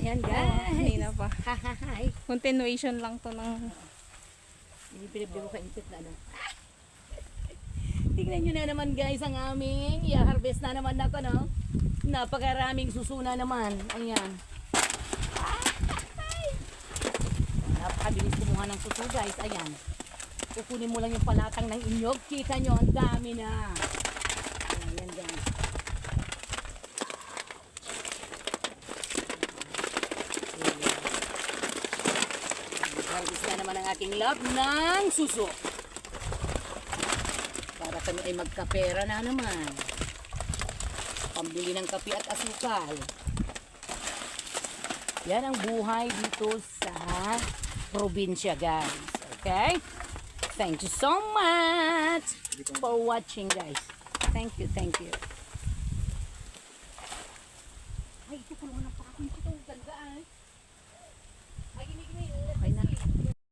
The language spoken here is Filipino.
Ayan guys. Kanina pa. Hi. Continuation lang to ng... Hindi pinipili ko kaintit na ano. Tingnan nyo na naman guys ang aming i-harvest na naman na to, no? Napakaraming susuna naman. Ayan. Napakabilis kumuha ng suso guys. Ayan. Kukunin mo lang yung palatang ng inyog. Kita nyo, ang dami na. Ayan guys. Harvest na naman ang aking love ng suso. Para kami ay magkapera na naman. Pambili ng kape at asukal. Yan ang buhay dito sa probinsya guys. Okay? Thank you so much for watching guys. Thank you, thank you.